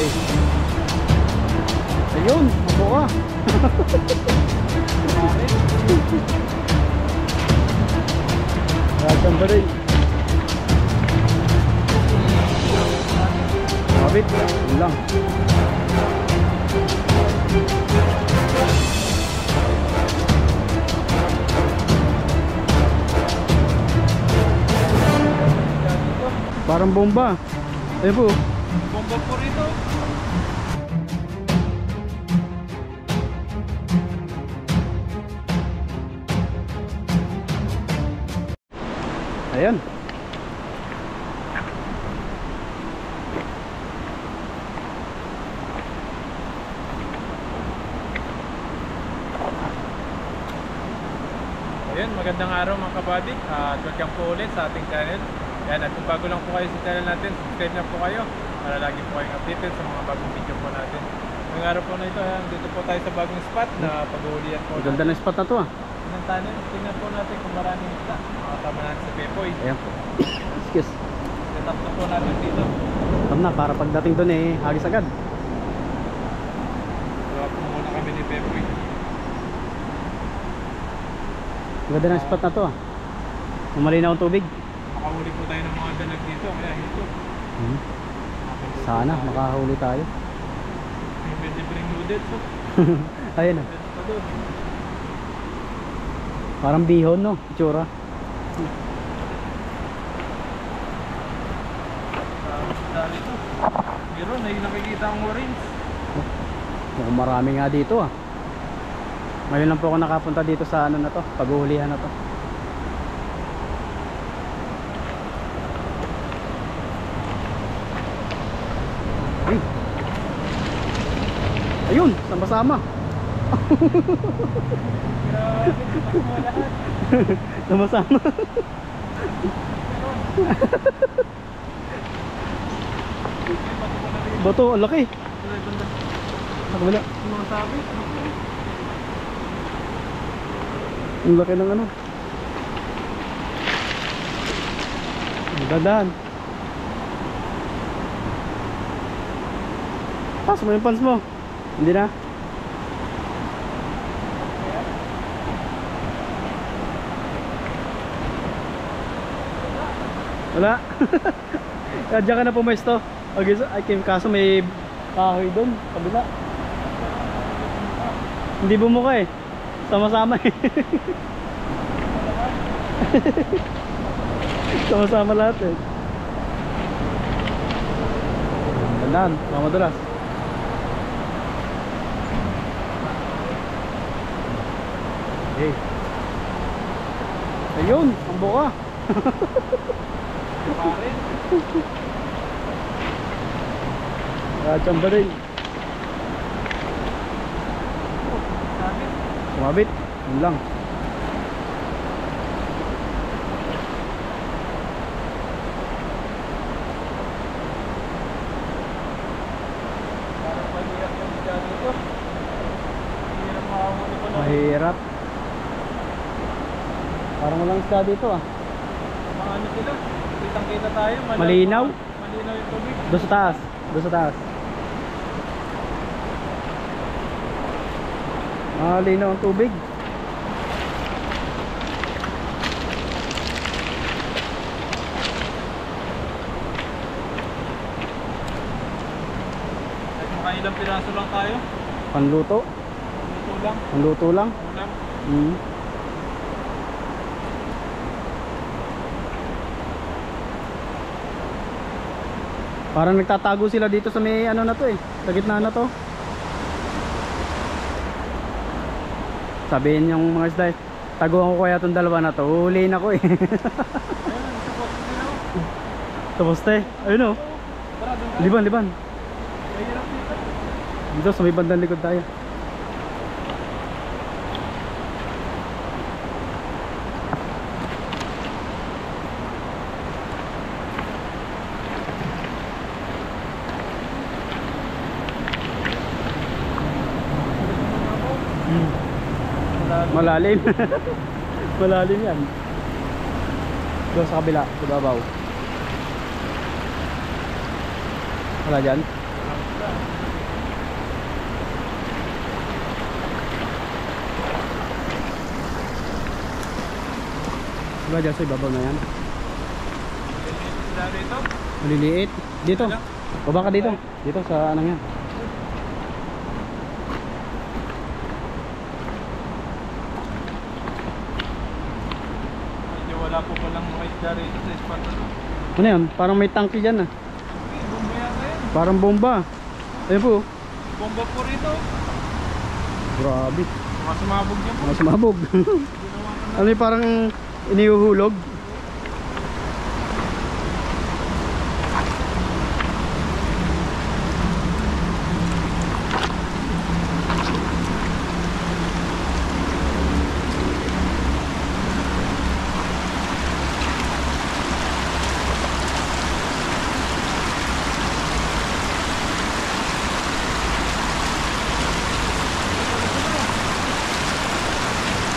Okay. Ayun, mabuka. Rajang ba rin? Kapit, yun lang. Parang bomba. Ayun po. Bomba po rito. Ayan. Ayun, magandang araw mga kabady. Welcome po ulit sa ating channel. Yan, at kung bago lang po kayo sa channel natin, subscribe na po kayo para lagi po kayong updated sa mga bagong video po natin. Ngayong araw po na ito, dito po tayo sa bagong spot na pag-uulian po natin. Ganda ng spot na to ah. Tingnan po natin kung maraming isda. Makatama natin sa Pepoy. Ayan po. Excuse. Set up na po natin dito. Tam na, para pagdating doon eh, hagis agad. Drop po muna kami ni Pepoy. Ganda ng spot na to ah. Malinaw ang tubig. Makahuli po tayo ng mga dalag dito. Kaya ito. Sana makahuli tayo. May libreng noodles. Ayun ah. Pa doon. Parang bihon no, itsura. Dali to. Meron, ay nakikita ang orange. Mukhang marami nga dito ah. Ngayon lang po ako nakapunta dito sa ano na to, paghuhulihan na to. Ay. Ayun, sama-sama. Sama-sama. Bato, ang laki. Wala. Mga sabi. Ang laki ng ano. Dadaan. Pas mo yung pants mo. Hindi na. Wala. Diyan ka na pumesto. Okay, ay kaso may kahoy doon, kabila. Hindi bumuka eh. Sama-sama eh. Sama-sama lahat eh. Tandaan, mga madulas. Okay. Ayun, ang buka. Parin. Chamba rin. Sumabit. Yun lang. Mahirap. Parang walang isda dito ah. Mga ano sila? Kitang-kita tayo. Malinaw? Malinaw yung tubig. Doon sa taas. Doon sa taas. Malinaw ang tubig. At makailang piraso lang tayo. Panluto. Ito lang. Panluto lang. Ulam. Parang nagtatago sila dito sa may ano na to eh. Sa gitna na to. Sabihin yung mga isda, taguan ko kaya itong dalawa na to. Uhulihin ako eh. Ayun, support nila. Tapos te, ayun o. Tara, doon tayo. Liban, liban. Mahirap dito. Dito sa may bandang likod tayo. Malalim. Malalim yan. Doon sa kabila, sa babaw. Wala dyan? Diba dyan sa ibabaw na yan? Sila dito. Maliliit. Dito. Baba ka dito. Dito sa ano yan. Medyo wala po palang mga isda rito sa spot na to. Ano yan? Parang may tangki dyan ah. Okay, bomba yata yan. Parang bomba. Ayun po. Bomba po rito. Grabe. Mga sumabog niya po. Mga sumabog. Ginawa ka na. Ano yung parang inihuhulog?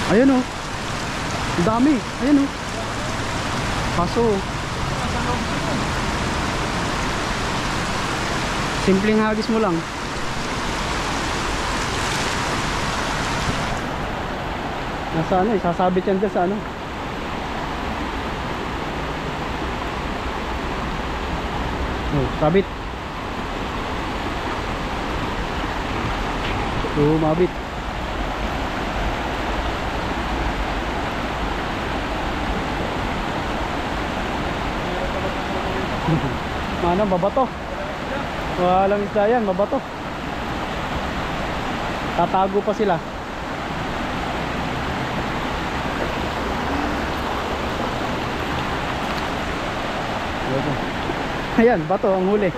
Ayun oh. Ang dami. Ayun oh. Kaso simpleng hagis mo lang. Nasa ano eh, sasabit yan dyan sa ano. Oh, sabit. Oh, mabit. Mana, babato. Walang isda yan, babato. Tatago pa sila. Ayan, bato ang huli.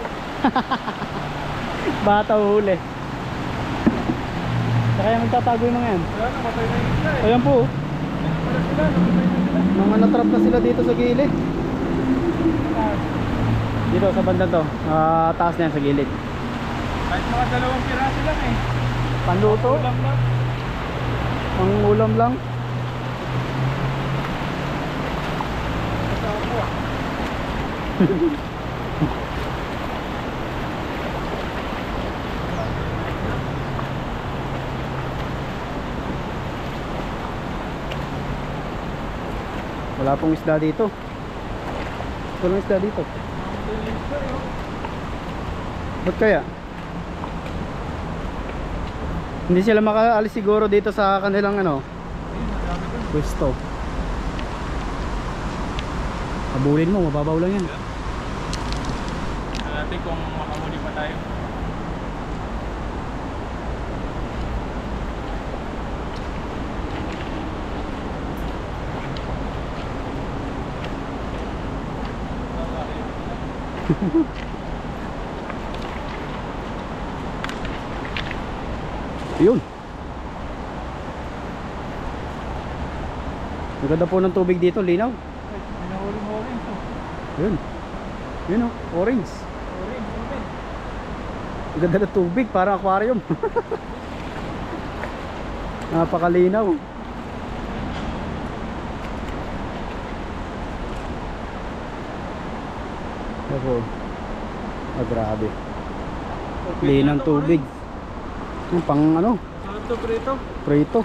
Bata huli. Kaya magtatago yung mga yan. Wala na, matay na yung isda eh. Ayan po. Wala sila, namatay na sila. Mga natrap na sila dito sa gilid. Dito sa banda to, taas na yan sa gilid. Kahit mga 2 piraso lang eh. Panluto, Ulam lang. pang ulam lang. Kasama ah. Wala pong isda dito. Walang isda dito. Ba't kaya? Hindi sila makaalis siguro dito sa kanilang ano, pwesto. Habulin mo, mababaw lang yan. Tingnan natin kung makamuli pa tayo. Yun. Ang ganda po ng tubig dito, linaw. Ay, pinahuling-huling to. Yun. Yun oh, orange. Huling. Ang ganda ng tubig, parang aquarium. Napakalinaw. Ako. Ah, grabe. Linaw ng tubig. Yung pang ano, Sarap to prito. prito.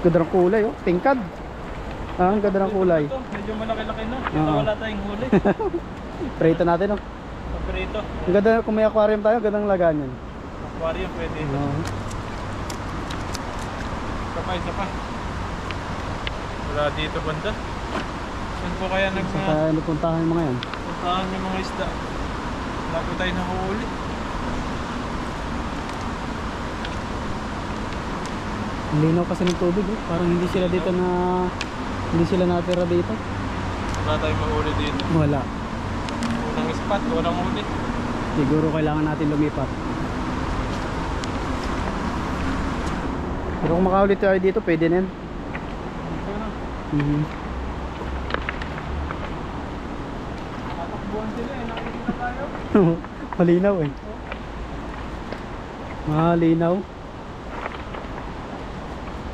Ganda ng kulay oh, tingkad. Ah, ang ganda ng kulay. Ito, medyo malaki-laki na. Ito Oo. wala tayong huli. Prito natin oh. Sa prito. Ang ganda, kung may aquarium tayo, gandang lagaan yan. Aquarium pwede ito. Oo. Isa pa. Wala dito banda. Saan po kaya Sa tayo napuntahan yung mga yan. puntahan yung mga isda? Wala po tayo nahuhuli. Ang linaw kasi ng tubig oh. Parang hindi sila dito na, hindi sila natira dito. Wala tayong mahuli dito. Wala. Unang spot, walang huli. Siguro kailangan natin lumipat. Pero kung makaulit tayo dito, pwede na yan. Dito na. Tatakbuhan sila eh. Nakikita tayo. Malinaw eh. Malinaw.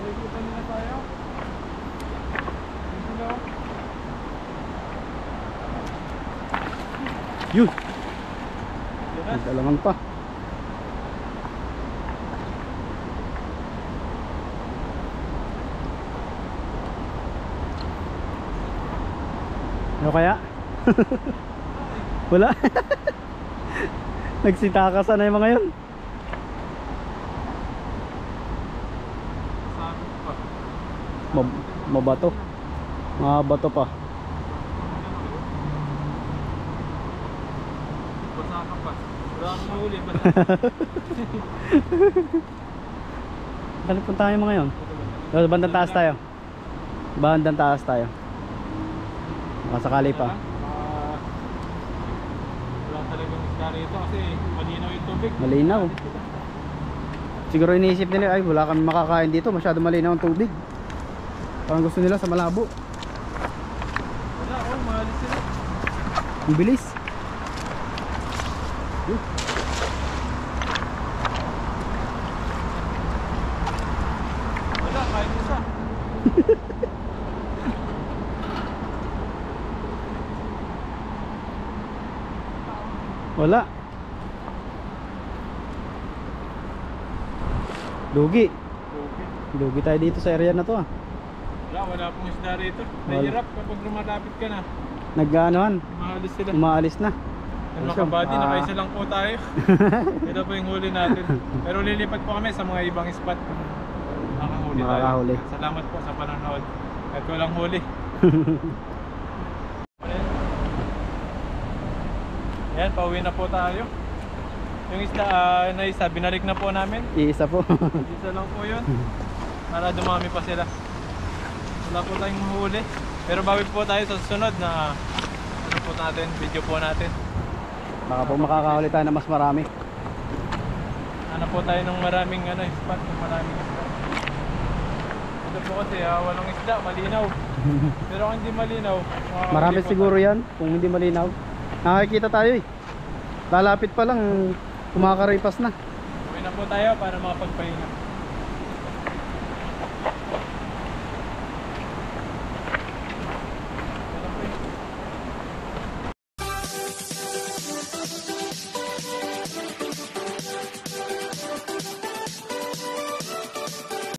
Nakikita nila tayo. Dito na. Yun. Dito na. Nagdalaman pa. Ano kaya? Wala. Nagsitakasan na yung mga yun. Sabi ko pa. Mabato. Mga bato pa. Basa ka pa. Wala kang mahuli. Basa. Saan punta tayo mga yun? Bandang taas tayo. Bandang taas tayo. Makasakali pa. Wala talagang isda rito kasi malinaw yung tubig. Malinaw. Siguro iniisip nila, ay wala kami makakain dito, masyado malinaw ang tubig. Parang gusto nila sa malabo. Wala, maalis sila. Ang bilis. Wala, kahit isa. Wala. Lugi. Okay. Lugi tayo dito sa area na to ah. Wala pong isda rito. Mahirap kapag lumalapit ka na. Nag-aanohan, Maalis sila. umaalis na. Yung mga kabady, nakaisa lang po tayo. Ito po yung huli natin. Pero lilipat po kami sa mga ibang spot kung makakahuli tayo. Makakahuli. Salamat po sa panonood. At walang huli. Ayan, pauwi na po tayo. Yung isda na isa, binalik na po namin. Iisa po. Isa lang po yun. Para dumami pa sila. Wala po tayong mahuli. Pero bawi po tayo sa susunod na ano po natin, video po natin. Baka po makakahuli tayo na mas marami. Ano po tayo ng maraming spot, ng maraming isda. Ito po kasi walang isda, malinaw. Pero kung hindi malinaw, makakahuli Marami po siguro tayo. yan kung hindi malinaw. Nakikita tayo eh. Lalapit pa lang, kumakaripas na. Uwi na po tayo para makapagpahinga.